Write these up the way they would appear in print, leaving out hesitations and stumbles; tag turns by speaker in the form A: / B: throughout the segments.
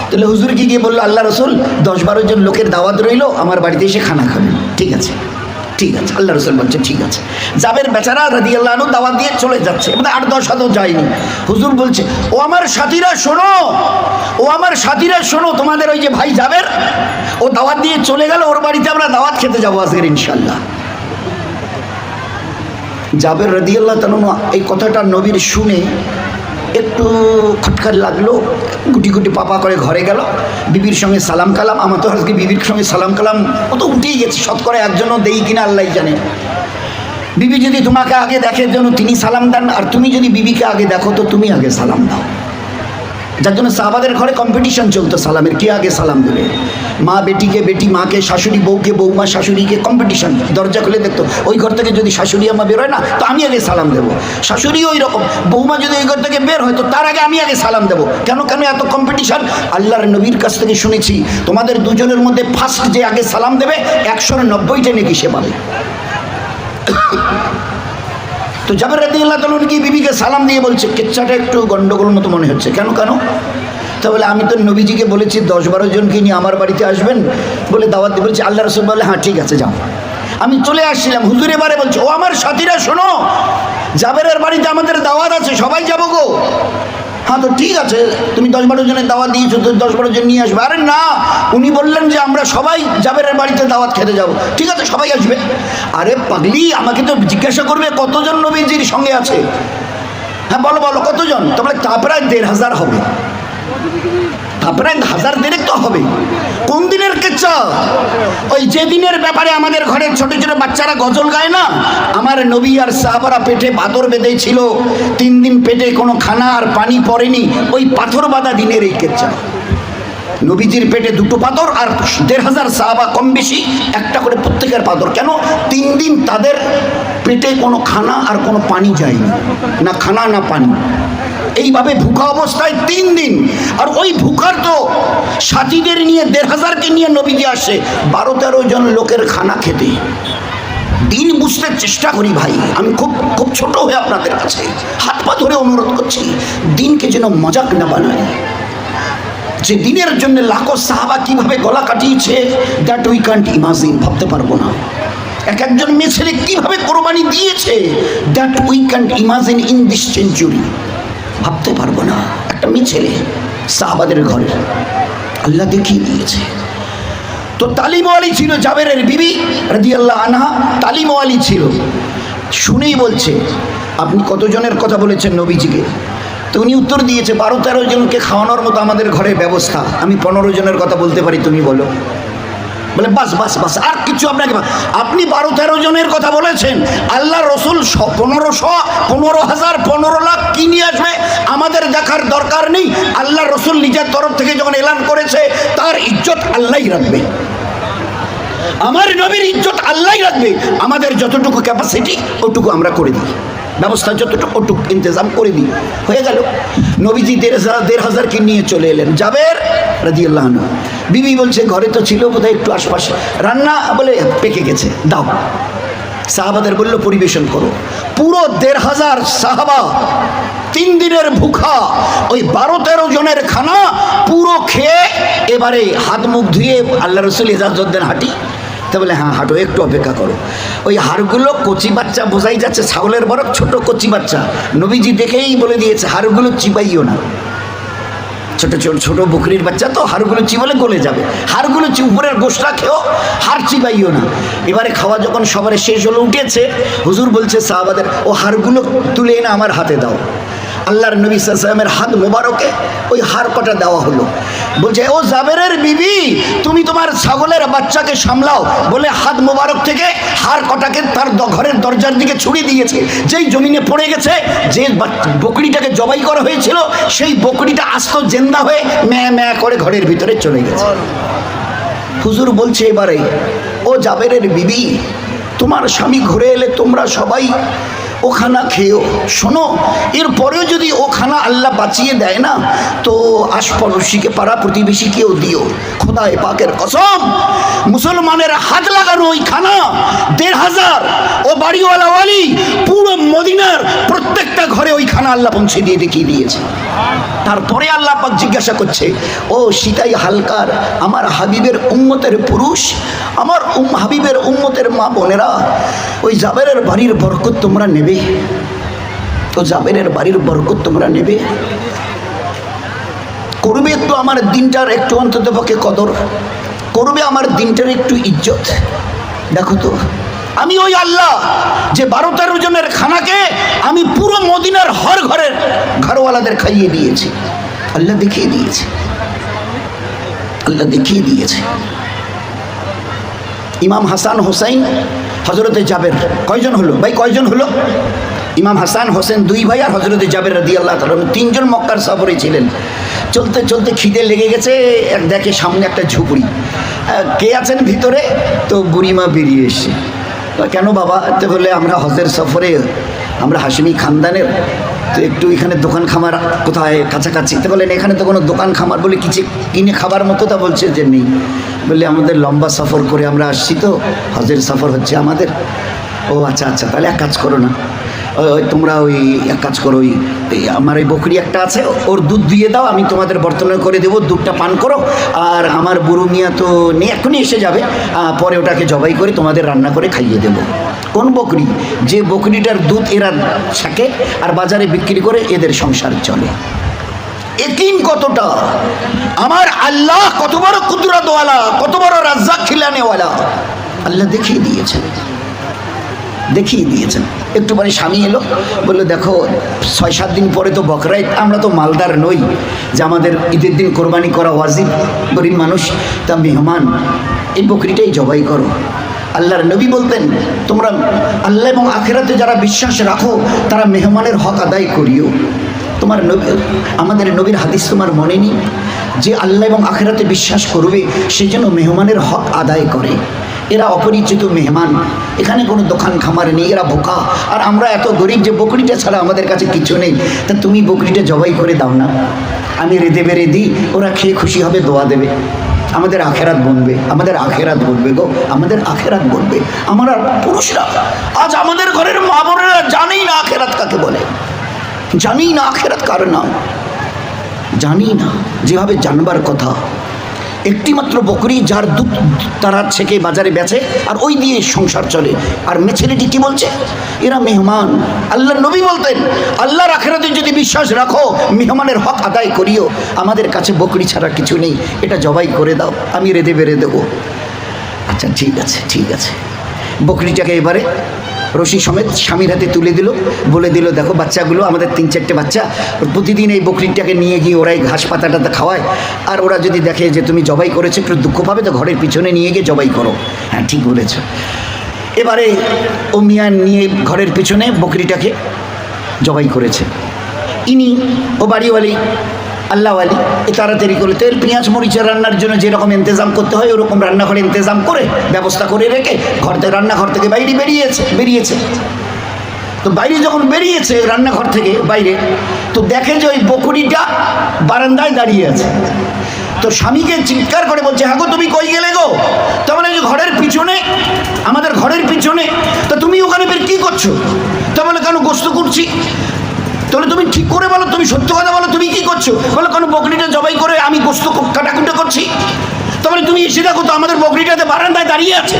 A: তাহলে হুজুর কি গিয়ে বললো, আল্লাহ রসুল 10-12 জন লোকের দাওয়াত রইলো, আমার বাড়িতে এসে খানা খাবেন। ঠিক আছে, ঠিক আছে। আল্লাহ রসুল বলছে ঠিক আছে। জাবের বেচারা রাদিয়াল্লাহু আনহু দাওয়াত দিয়ে চলে যাচ্ছে, মানে 8-10 হাতও যায়নি। হুজুর বলছে, ও আমার সাথীরা শোনো, ও আমার সাথীরা শোনো, তোমাদের ওই যে ভাই জাবের, ও দাওয়াত দিয়ে চলে গেল, ওর বাড়িতে আমরা দাওয়াত খেতে যাবো আজকের ইনশাল্লাহ। জাবের রাদিয়াল্লাহু তাআলা এই কথাটা নবীর শুনে একটু খটকার লাগলো, গুটি গুটি পাপা করে ঘরে গেল, বিবির সঙ্গে সালাম কালাম। আমার তো আজকে বিবির সঙ্গে সালাম কালাম ও তো উঠেই গেছে, শতকরা একজনও দেই কিনা আল্লাহ জানে। বিবি যদি তোমাকে আগে দেখে জন্য তিনি সালাম দেন, আর তুমি যদি বিবিকে আগে দেখো তো তুমি আগে সালাম দাও। যার জন্য সাহাবাদের ঘরে কম্পিটিশন চলতো সালামের, কে আগে সালাম দেবে। মা বেটিকে, বেটি মাকে, শাশুড়ি বউকে, বৌমা শাশুড়িকে, কম্পিটিশন। দরজা খুলে দেখতো ওই ঘর থেকে যদি শাশুড়ি আমা বেরোয় না তো আমি আগে সালাম দেবো, শাশুড়ি ওই রকম, বৌমা যদি ওই ঘর থেকে বের হয় তো তার আগে আমি আগে সালাম দেবো। কেন কেন এত কম্পিটিশন? আল্লাহর নবীর কাছ থেকে শুনেছি তোমাদের দুজনের মধ্যে ফার্স্ট যে আগে সালাম দেবে 190টা নেকি সে পাবে। তো জাবের রাদিয়াল্লাহু তাআলা কি বিবিকে সালাম দিয়ে বলছে, কিচ্ছাটা একটু গন্ডগোল মতো মনে হচ্ছে। কেন কেন? তা বলে আমি তো নবীজিকে বলেছি 10-12 জনকে নিয়ে আমার বাড়িতে আসবেন বলে দাওয়াত দিয়ে, বলছি আল্লাহ রাসূল বলে হ্যাঁ ঠিক আছে যাও। আমি চলে আসছিলাম, হুজুর এবারে বলছে, ও আমার সাথীরা শোনো, জাবেরের বাড়িতে আমাদের দাওয়াত আছে, সবাই যাবো গো। হ্যাঁ তো ঠিক আছে, তুমি 10-12 জনের দাওয়াত দিয়েছো তো 10-12 জন নিয়ে আসবে। আরে না, উনি বললেন যে আমরা সবাই জাবেরের বাড়িতে দাওয়াত খেতে যাবো। ঠিক আছে, সবাই আসবে। আরে পাগলি, আমাকে তো জিজ্ঞাসা করবে কতজন নবীজির সঙ্গে আছে। হ্যাঁ বলো বলো কতজন? তোমরা তা প্রায় 1500 হবে, তা প্রায় 1000 তো হবে। কোন দিনের কিচ্ছা? ওই যে দিনের ব্যাপারে আমাদের ঘরের ছোট ছোট বাচ্চারা গজল গায় না, আমার নবী আর সাহাবারা পেটে পাথর বেঁধেছিল, 3 দিন পেটে কোনো খানা আর পানি পড়েনি, ওই পাথর বাঁধা দিনের এই কিচ্ছা। নবীজির পেটে 2টো পাথর আর 1500 সাহাবা কম বেশি একটা করে প্রত্যেকের পাথর। কেন? 3 দিন তাদের পেটে কোনো খানা আর কোনো পানি যায়নি, না খানা না পানি, এইভাবে ভুখা অবস্থায় 3 দিন। আর ওই ভুখার তো সাথীদের নিয়ে 1500কে নিয়ে নবীজি আসে 12-13 জন লোকের খানা খেতে। দিন বুঝতে চেষ্টা করি ভাই, আমি খুব খুব ছোট হয়ে আপনাদের কাছে হাত পা ধরে অনুরোধ করছি, দিনকে যেন মজাক না বানায়। যে দিনের জন্য লাখো সাহাবা কিভাবে গলা কাটিয়েছে, দ্যাট উই ক্যান্ট ইমাজিন, ভাবতে পারবো না। এক একজন মেয়ে ছেলে কিভাবে কোরবানি দিয়েছে, that we can't imagine in this century, ভাবতে পারবো না। একটা মেয়ে ছেলে সাহাবাদের ঘরে আল্লাহ দেখিয়ে দিয়েছে। তো তালিমওয়ালি ছিল জাবেরের বিবি রাদিয়াল্লাহু আনহা, তালিমওয়ালি ছিল। শুনেই বলছে, আপনি কতজনের কথা বলেছেন নবীজিকে? তো উনি উত্তর দিয়েছে, 12-13 জনকে খাওয়ানোর মতো আমাদের ঘরে ব্যবস্থা। আমি 15 জনের কথা বলতে পারি, তুমি বলো। বলে বাস বাস বাস, আর কিছু আপনাকে, আপনি 12-13 জনের কথা বলেছেন, আল্লাহ রসুল 1500, 15,000, 15 লাখ কি নিয়ে আসবে আমাদের দেখার দরকার নেই। আল্লাহ রসুল নিজের তরফ থেকে যখন এলান করেছে তার ইজ্জত আল্লাহই রাখবে, আমার নবীর ইজ্জত আল্লাহই রাখবে। আমাদের যতটুকু ক্যাপাসিটি ওটুকু আমরা করে দিই, ব্যবস্থা যতটুকু ওটুকু ইন্তজাম করে দিই, হয়ে গেল। নবীজি 1500 কি নিয়ে চলে এলেন জাবের রাদিয়াল্লাহু আনহু। বিবি বলছে ঘরে তো ছিল বোধহয় একটু আশপাশে রান্না, বলে পেকে গেছে, দাও। সাহাবাদের বলল পরিবেশন করো। পুরো 1500 সাহাবা 3 দিনের ভুখা, ওই 12-13 জনের খানা পুরো খেয়ে এবারে হাত মুখ ধুয়ে আল্লাহ রসুল ইজাজত দেন হাঁটি। তা বলে হ্যাঁ হাঁটো, একটু অপেক্ষা করো। ওই হাড়গুলো কচি বাচ্চা, বোঝাই যাচ্ছে ছাগলের বড় ছোট কচি বাচ্চা। নবীজি দেখেই বলে দিয়েছে হাড়গুলো চিবাইও না, ছোট ছোট ছোট বকরির বাচ্চা তো, হাড়গুলো চিবালে গলে যাবে, হাড়গুলো উপরের গোশটা খেয়েও হাড় চিবাইও না। এবারে খাওয়া যখন সবার শেষ হলো, উঠেছে, হুজুর বলছে সাহাবাদের, ও হাড়গুলো তুলে এনে আমার হাতে দাও। আল্লাহর নবী সাল্লাল্লাহু আলাইহি ওয়াসাল্লামের হাত মোবারকে ওই হাড় কটা দেওয়া হলো। বলছে ও জাবেরের বিবি, তুমি তোমার ছাগলের বাচ্চাকে সামলাও, বলে হাত মোবারক থেকে হাড় কটাকে তার ঘরের দরজার দিকে ছুড়ে দিয়েছে। যেই জমিনে পড়ে গেছে, যে বকরিটাকে জবাই করা হয়েছিল, সেই বকরিটা আস্ত জেন্দা হয়ে ম্যা ম্যা করে ঘরের ভিতরে চলে গেছে। হুজুর বলছে এবারে, ও জাবেরের বিবি, তোমার স্বামী ঘুরে এলে তোমরা সবাই ও খানা খেয়েও। শোনো, এরপরেও যদি ও খানা আল্লাহ বাঁচিয়ে দেয় না তো আশপাড়শিকে, পাড়া প্রতিবেশীকেও দিও। খোদায়ে পাকের কসম, মুসলমানের হাত লাগানো ওই খানা 1500, ও বাড়িওয়ালা ওয়ালি পুরো মদিনার প্রত্যেকটা ঘরে ওই খানা আল্লাহ পৌঁছে দিয়ে দেখিয়ে দিয়েছে। তারপরে আল্লাহ পাক জিজ্ঞাসা করছে, ও সিতাই হালকার আমার হাবিবের উম্মতের পুরুষ, আমার হাবিবের উম্মতের মা বোনেরা, ওই জাবেরের বাড়ির বরকত তোমরা নেবে? তো জাবেরের বাড়ির বরকত তোমরা নেবে? করবে একটু আমার দিনটার একটু অন্তত পক্ষে কদর, করবে আমার দিনটার একটু ইজ্জত? দেখো তো, আমি ওই আল্লাহ যে 12-13 জনের খানাকে আমি পুরো মদিনার হর ঘরের ঘরওয়ালাদের খাইয়ে দিয়েছি। আল্লাহ দেখিয়ে দিয়েছে, আল্লাহ দেখিয়ে দিয়েছে। ইমাম হাসান হোসাইন হজরতে জাবের কয়জন হলো ভাই? কয়জন হলো? ইমাম হাসান হোসেন 2 ভাই আর হজরতে জাবের রাদিয়াল্লাহু তাআলা 3 জন মক্কার সফরে ছিলেন। চলতে চলতে খিদে লেগে গেছে, দেখে সামনে একটা ঝুপড়ি, কে আছেন ভিতরে? তো বুড়িমা বেরিয়ে এসছে। কেন বাবা? তো বলে আমরা হজের সফরে, আমরা হাশিমি খানদানের, তো একটু এখানে দোকান খামার কোথায় কাছাকাছি? তো বলেন এখানে তো কোনো দোকান খামার বলে কিছু কিনে খাবার মতো, তা বলছে যে নেই। বললে আমাদের লম্বা সফর করে আমরা আসছি, তো হজের সফর হচ্ছে আমাদের। ও আচ্ছা আচ্ছা, তাহলে এক কাজ করো না, ওই তোমরা ওই এক কাজ করো, ওই আমার ওই বকরি একটা আছে, ওর দুধ দিয়ে দাও, আমি তোমাদের বর্তনে করে দেবো, দুধটা পান করো। আর আমার বুড়ো মিয়া তো নেই, এখনই এসে যাবে, পরে ওটাকে জবাই করে তোমাদের রান্না করে খাইয়ে দেবো। কোন বকরি? যে বকরিটার দুধ এরা ছাকে আর বাজারে বিক্রি করে এদের সংসার চলে। একিন কতটা! আমার আল্লাহ কত বড় কুদরতওয়ালা, কত বড় রাজ্জাক খিলানেওয়ালা, আল্লাহ দেখিয়ে দিয়েছেন, দেখিয়ে দিয়েছেন। একটু পরে স্বামী এলো, বললো দেখো 6-7 দিন পরে তো বকরা ঈদ, আমরা তো মালদার নই যে আমাদের ঈদের দিন কোরবানি করা ওয়াজিব, গরিব মানুষ, তা মেহমান, এই বকরিটাই জবাই করো। আল্লাহর নবী বলতেন, তোমরা আল্লাহ এবং আখিরাতে যারা বিশ্বাস রাখো তারা মেহমানের হক আদায় করিও। তোমার নবী, আমাদের নবীর হাদিস তোমার মনে নেই যে আল্লাহ এবং আখিরাতে বিশ্বাস করবে সে যেন মেহমানের হক আদায় করে। এরা অপরিচিত মেহমান, এখানে কোনো দোকান খামার নেই, এরা বোকা, আর আমরা এত গরিব যে বকরিটা ছাড়া আমাদের কাছে কিছু নেই। তা তুমি বকরিটা জবাই করে দাও না, আমি রেঁধে বেড়ে দিই, ওরা খেয়ে খুশি হবে, দোয়া দেবে, আমাদের আখেরাত বনবে, আমাদের আখেরাত বলবে গো, আমাদের আখেরাত বলবে। আমরা পুরুষরা আজ আমাদের ঘরের মা বোনেরা জানেই না আখেরাত কাকে বলে, জানি না আখেরাত কার নাম, জানি না। যেভাবে জানবার কথা, একটি মাত্র বকরি যার দুধ তারা ছেঁকে বাজারে বেচে আর ওই দিয়ে সংসার চলে, আর ছেলেটি কি বলছে? এরা মেহমান। আল্লাহর নবী বলতেন, আল্লাহর আখিরাতে যদি বিশ্বাস রাখো মেহমানের হক আদায় করিও, আমাদের কাছে বকরি ছাড়া কিছু নেই, এটা জবাই করে দাও, আমি রেঁধে বেড়ে দেবো। আচ্ছা ঠিক আছে, ঠিক আছে। বকরিটাকে এবারে রশি সমেত স্বামীর হাতে তুলে দিল, বলে দিল দেখো বাচ্চাগুলো, আমাদের 3-4টে বাচ্চা, প্রতিদিন এই বকরিটাকে নিয়ে গিয়ে ওরাই ঘাস পাতাটাতে খাওয়ায়, আর ওরা যদি দেখে যে তুমি জবাই করেছো একটু দুঃখ পাবে, তো ঘরের পিছনে নিয়ে গিয়ে জবাই করো। হ্যাঁ ঠিক বলেছ। এবারে ও মিয়া নিয়ে ঘরের পিছনে বকরিটাকে জবাই করেছে। ইনি ও বাড়িওয়ালি আল্লাহওয়ালি, এ তাড়াতাড়ি করে তেল পেঁয়াজ মরিচের রান্নার জন্য যেরকম ইন্তজাম করতে হয় ওরকম রান্নাঘরে ইন্তজাম করে ব্যবস্থা করে রেখে রান্নাঘর থেকে বাইরে বেরিয়েছে। তো বাইরে যখন বেরিয়েছে রান্নাঘর থেকে বাইরে, তো দেখে যে ওই বকরিটা বারান্দায় দাঁড়িয়ে আছে। তো স্বামীকে চিৎকার করে বলছে, হ্যাঁ গো তুমি কই গেলে গো? তো বলে যে ঘরের পিছনে, আমাদের ঘরের পিছনে। তো তুমি ওখানে বের কী করছো? তো বলে কেন গোস্ত করছি। তাহলে তুমি ঠিক করে বলো, তুমি সত্য কথা বলো, তুমি কি করছো? বলে কোনো বকরিটা জবাই করে আমি গোস্ত কাটাকুটা করছি। তাহলে তুমি এসে দেখো তো আমাদের বকরিটাতে বারান্দায় দাঁড়িয়ে আছে,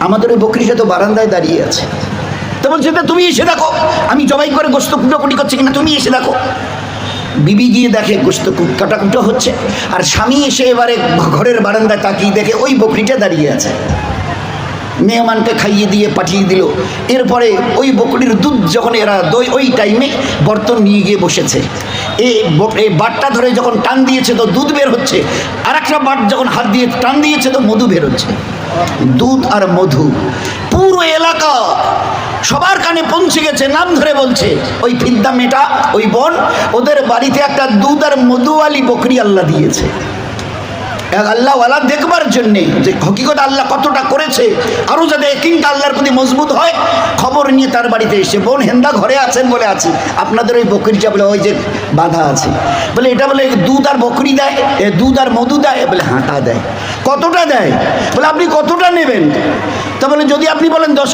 A: আমাদের ওই বকরিটা তো বারান্দায় দাঁড়িয়ে আছে। তো বলছে তুমি এসে দেখো আমি জবাই করে গোস্ত কুটাকুটি করছি কিনা, তুমি এসে দেখো। বিবি গিয়ে দেখে গোস্ত কাটাকুটো হচ্ছে, আর স্বামী এসে এবারে ঘরের বারান্দায় তাকিয়ে দেখে ওই বকরিটা দাঁড়িয়ে আছে। মেহমানকে খাইয়ে দিয়ে পাঠিয়ে দিল। এরপরে ওই বকরির দুধ যখন এরা ওই টাইমে বর্তন নিয়ে গিয়ে বসেছে, এই বাটটা ধরে যখন টান দিয়েছে তো দুধ বের হচ্ছে, আর একটা বাট যখন হাত দিয়ে টান দিয়েছে তো মধু বের হচ্ছে। দুধ আর মধু পুরো এলাকা সবার কানে পৌঁছে গেছে, নাম ধরে বলছে ওই ফিদ্দা মেটা, ওই বোন, ওদের বাড়িতে একটা দুধ আর মধুওয়ালি বকরি আল্লাহ দিয়েছে। আল্লাহওয়ালা দেখবার জন্যে যে হকিকত আল্লাহ কতটা করেছে, আরও যাতে একিনটা আল্লাহর প্রতি মজবুত হয়, খবর নিয়ে তার বাড়িতে এসে, বোন হেন্দা ঘরে আছেন? বলে আছি। আপনাদের ওই বকরিটা বলে ওই যে বাঁধা আছে, বলে এটা বলে দুধ আর বকরি দেয়, দুধ আর মধু দেয়? বলে হাঁটা দেয়। কতটা দেয়? বলে আপনি কতটা নেবেন? তা বলে যদি আপনি বলেন 10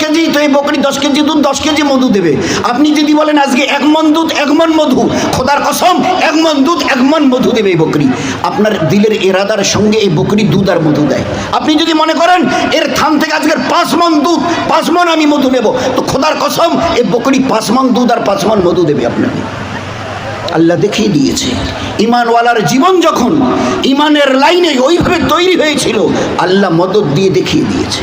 A: কেজি তো এই বকরি 10 কেজি দুধ 10 কেজি মধু দেবে। আপনি যদি বলেন আজকে 1 মণ দুধ 1 মণ মধু, খোদার কসম 1 মণ দুধ 1 মণ মধু দেবে এই বকরি। আপনার দিলের ইরাদার সঙ্গে এই বকরি দুধ আর মধু দেয়। আপনি যদি মনে করেন এর থান থেকে আজকের 5 মণ দুধ 5 মণ আমি মধু নেব, তো খোদার কসম এই বকরি 5 মণ দুধ আর 5 মণ মধু দেবে আপনাকে। আল্লাহ দেখিয়ে দিয়েছে। ইমানওয়ালার জীবন যখন ইমানের লাইনে ওইভাবে তৈরি হয়েছিল, আল্লাহ মদদ দিয়ে দেখিয়ে দিয়েছে।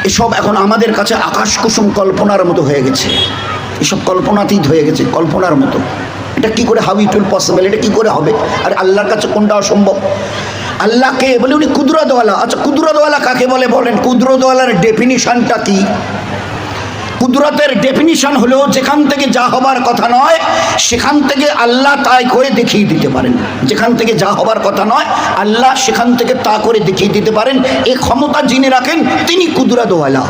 A: এসব এখন আমাদের কাছে আকাশ কুসুম কল্পনার মতো হয়ে গেছে, এসব কল্পনাতীত হয়ে গেছে, কল্পনার মতো। এটা কি করে, হাউ ইট উইল পসিবল, এটা কি করে হবে? আর আল্লাহর কাছে কোনটা অসম্ভব? আল্লাহকে বলে উনি কুদরতওয়ালা। আচ্ছা কুদরতওয়ালা কাকে বলে বলেন? কুদরতওয়ালার ডেফিনিশনটা কি? কুদরতের ডেফিনিশন হলো যেখান থেকে যা হবার কথা নয় সেখান থেকে আল্লাহ তাই করে দেখিয়ে দিতে পারেন। যেখান থেকে যা হবার কথা নয় আল্লাহ সেখান থেকে তা করে দেখিয়ে দিতে পারেন। এই ক্ষমতা যিনি রাখেন তিনি কুদরতওয়ালা।